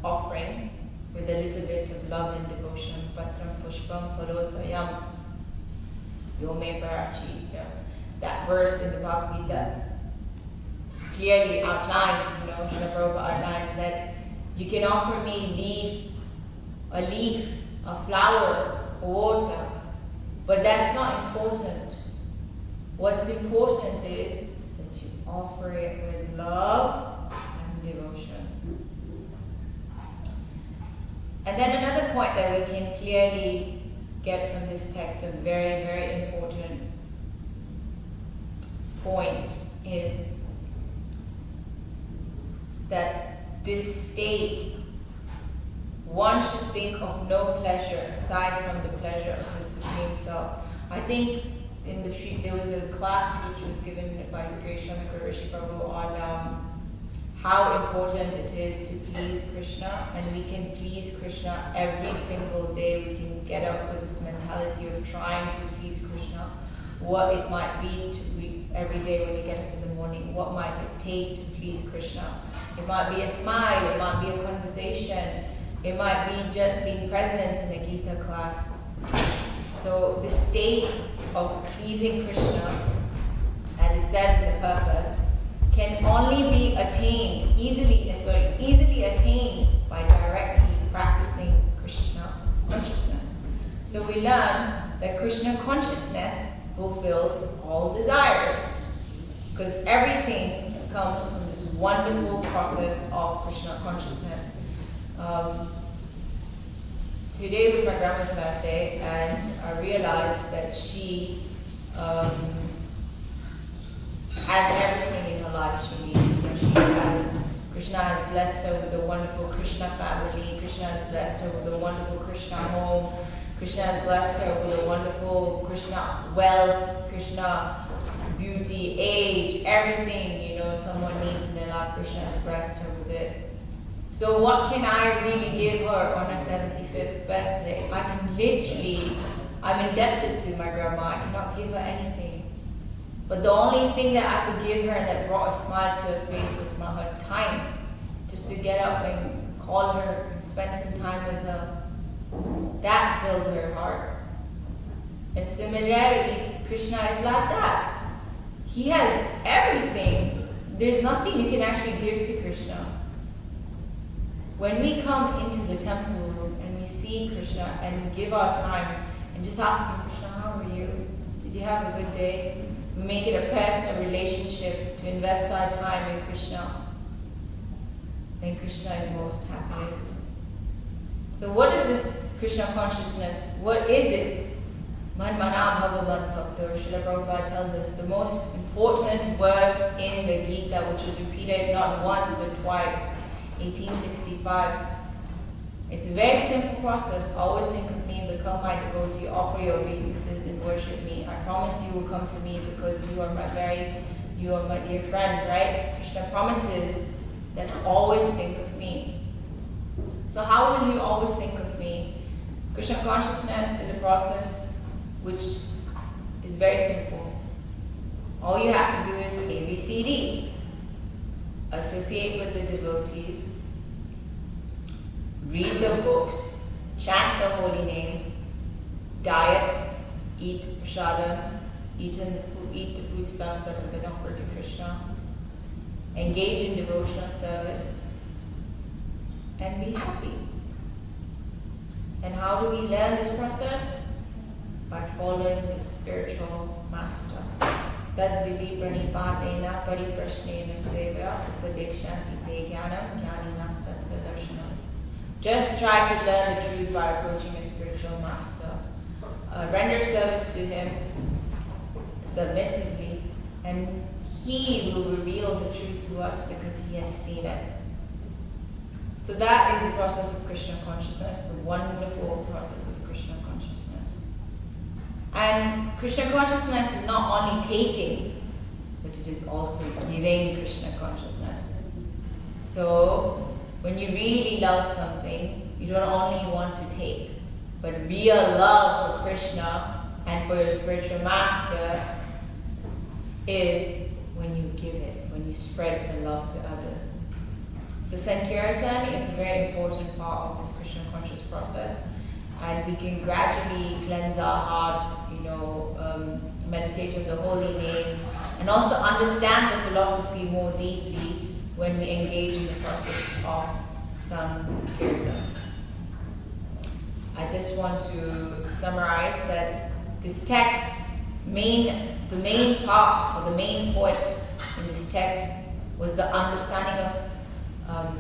offering with a little bit of love and devotion. Patram pushpam phalotayam yome parachi. That verse in the Bhagavad-gita clearly outlines, Srila Prabhupada outlines that you can offer me a leaf, a flower, a water, but that's not important. What's important is that you offer it with love and devotion. And then another point that we can clearly get from this text, a very, very important point, is that this state, one should think of no pleasure aside from the pleasure of the Supreme Self. I think in the street there was a class which was given by His Grace Shamika Rishi Prabhu on how important it is to please Krishna, and we can please Krishna every single day. We can get up with this mentality of trying to please Krishna. What it might be every day when we get up in the morning, what might it take to please Krishna? It might be a smile, it might be a conversation, it might be just being present in a Gita class. So the state of pleasing Krishna, as it says in the purport, can only be attained, easily attained by directly practicing Krishna consciousness. So we learn that Krishna consciousness fulfills all desires, because everything comes from this wonderful process of Krishna consciousness. Today was my grandma's birthday, and I realized that she has everything in her life she needs. Krishna has blessed her with a wonderful Krishna family. Krishna has blessed her with a wonderful Krishna home. Krishna has blessed her with a wonderful Krishna wealth, Krishna beauty, age, everything someone needs in their life. Krishna has blessed her with it. So what can I really give her on her 75th birthday? I'm indebted to my grandma. I cannot give her anything. But the only thing that I could give her and that brought a smile to her face was her time. Just to get up and call her and spend some time with her. That filled her heart. And similarly, Krishna is like that. He has everything. There's nothing you can actually give to Krishna. When we come into the temple room and we see Krishna and we give our time and just ask him, Krishna, how are you? Did you have a good day? We make it a personal relationship to invest our time in Krishna. Then Krishna is most happiest. So what is this Krishna consciousness? What is it? Man mana bhava man bhakta. Srila Prabhupada tells us the most important verse in the Gita, which is repeated not once but twice, 1865. It's a very simple process. Always think of me, become my devotee, offer your obeisances and worship me. I promise you will come to me because you are my dear friend, right? Krishna promises that always think of me. So how will you always think of me? Krishna Consciousness is a process which is very simple. All you have to do is A, B, C, D. Associate with the devotees, read the books, chant the holy name, diet, eat prasadam, eat the foodstuffs that have been offered to Krishna, engage in devotional service, and be happy. And how do we learn this process? By following the spiritual master. Tad vidhi pranipadena pariprashnena sveva upadekshanti te jnanam jnaninas tattva darshanam. Just try to learn the truth by approaching a spiritual master. Render service to him submissively, and he will reveal the truth to us because he has seen it. So that is the process of Krishna consciousness, the wonderful process of Krishna consciousness. And Krishna consciousness is not only taking, but it is also giving Krishna consciousness. So when you really love something, you don't only want to take, but real love for Krishna and for your spiritual master is when you give it, when you spread the love to others. So Sankirtan is a very important part of this Krishna conscious process, and we can gradually cleanse our hearts, meditate on the holy name, and also understand the philosophy more deeply when we engage in the process of Sankirtan. I just want to summarize that this text, the main part or the main point in this text was the understanding of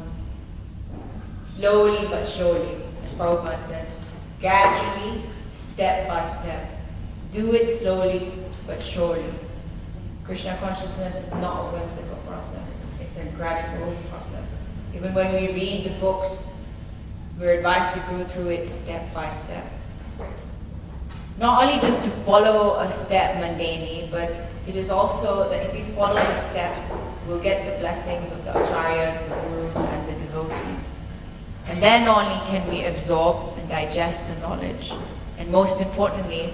slowly but surely, as Prabhupada says, gradually, step by step. Do it slowly but surely. Krishna consciousness is not a whimsical process. It's a gradual process. Even when we read the books, we're advised to go through it step by step. Not only just to follow a step mundanely, but it is also that if we follow the steps, we'll get the blessings of the acharyas, the gurus, and the devotees. And then only can we absorb and digest the knowledge. And most importantly,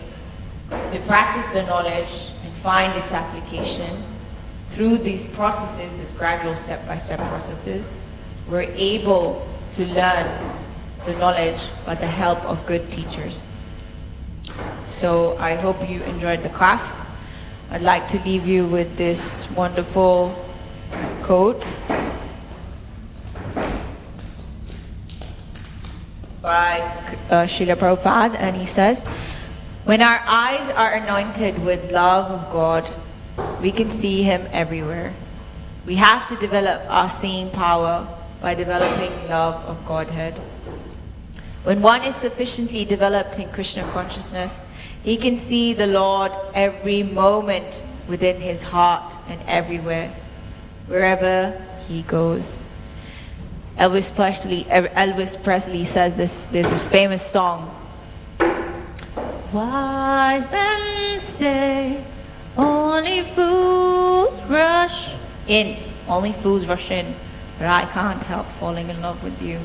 to practice the knowledge and find its application through these processes, these gradual step-by-step processes, we're able to learn the knowledge by the help of good teachers. So I hope you enjoyed the class. I'd like to leave you with this wonderful quote by Srila Prabhupada, and he says, "When our eyes are anointed with love of God, we can see Him everywhere. We have to develop our seeing power by developing love of Godhead. When one is sufficiently developed in Krishna consciousness, he can see the Lord every moment within his heart and everywhere, wherever he goes." Elvis Presley says this, there's a famous song. Wise men say only fools rush In, only fools rush in, but I can't help falling in love with you.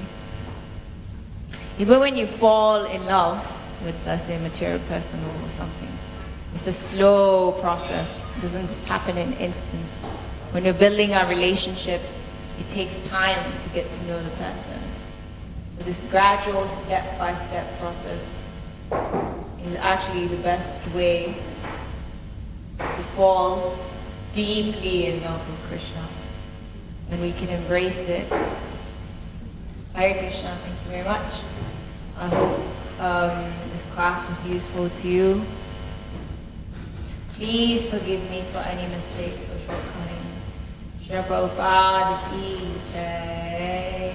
Even when you fall in love with, let's say, a material person or something, it's a slow process. It doesn't just happen in instants. When you're building our relationships, it takes time to get to know the person. So this gradual step-by-step process is actually the best way to fall deeply in love with Krishna. And we can embrace it. Hare Krishna, thank you very much. I hope this class was useful to you. Please forgive me for any mistakes or shortcomings. Shri Prabhupada ki jai.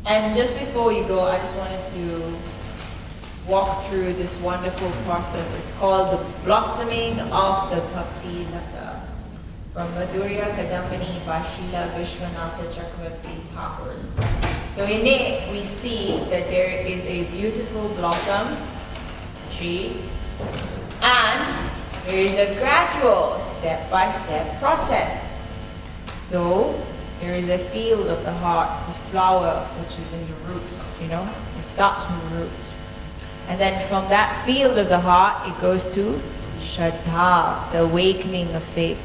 And just before you go, I just wanted to walk through this wonderful process. It's called the blossoming of the Bhakti-Lata from Madhurya Kadambini by Srila Vishwanatha Chakravarti Thakur. So in it, we see that there is a beautiful blossom tree, and there is a gradual, step-by-step process. So, there is a field of the heart, the flower, which is in the roots, It starts from the roots. And then from that field of the heart, it goes to Shraddha, the awakening of faith.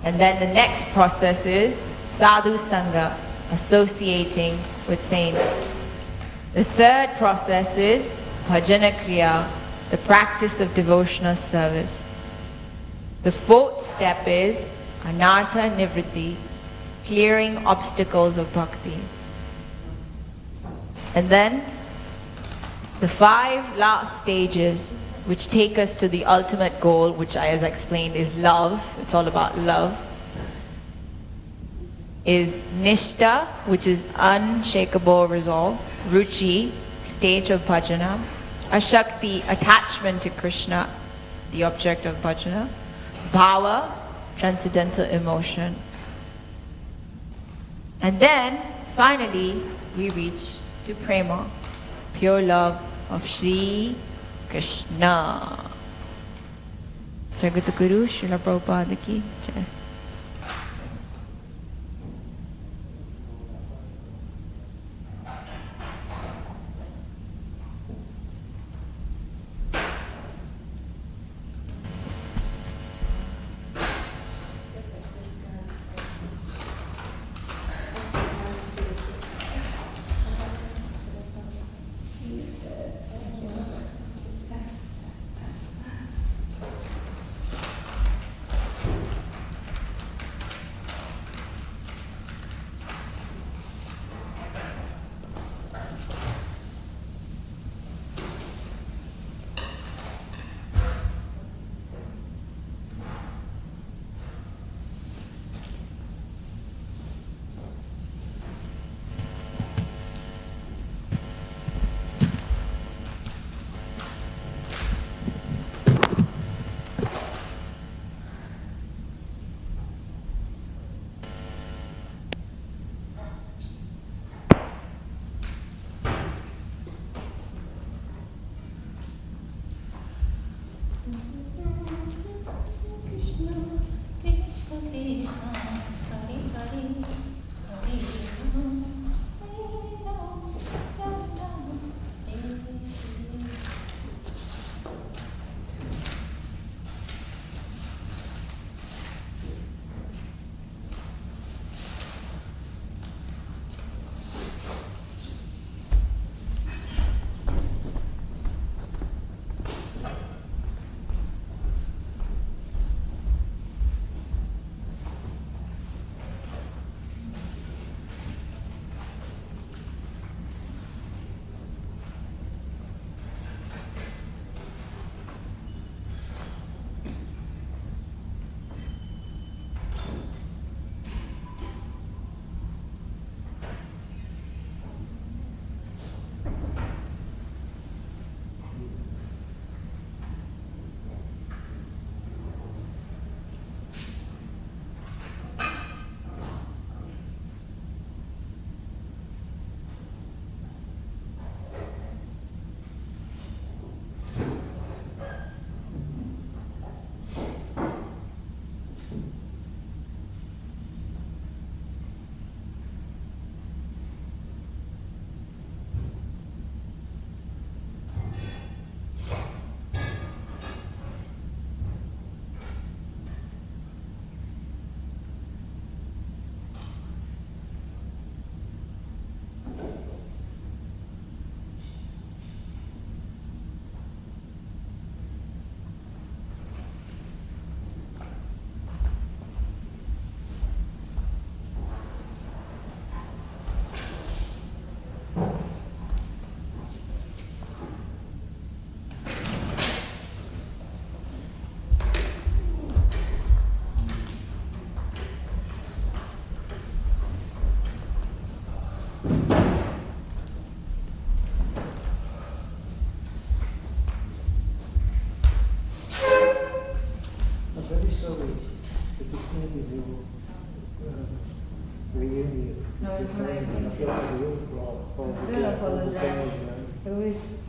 And then the next process is Sadhu Sangha, associating with saints. The third process is Bhajana Kriya, the practice of devotional service. The fourth step is Anartha Nivritti, clearing obstacles of bhakti. And then the 5 last stages, which take us to the ultimate goal, which as I explained is love. It's all about love. Is Nishta, which is unshakable resolve. Ruchi, stage of bhajana. Ashakti, attachment to Krishna, the object of bhajana. Bhava, transcendental emotion. And then, finally, we reach to prema, pure love of Sri Krishna. Jagat Guru Srila Prabhupada ki jai.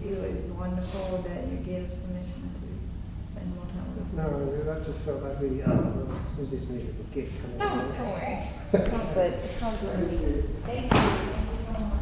It was wonderful that you gave permission to spend more time No, that just felt like the was this miserable gig coming No, on? don't worry. It's not good. It's not good. Thank you. Thank you so much.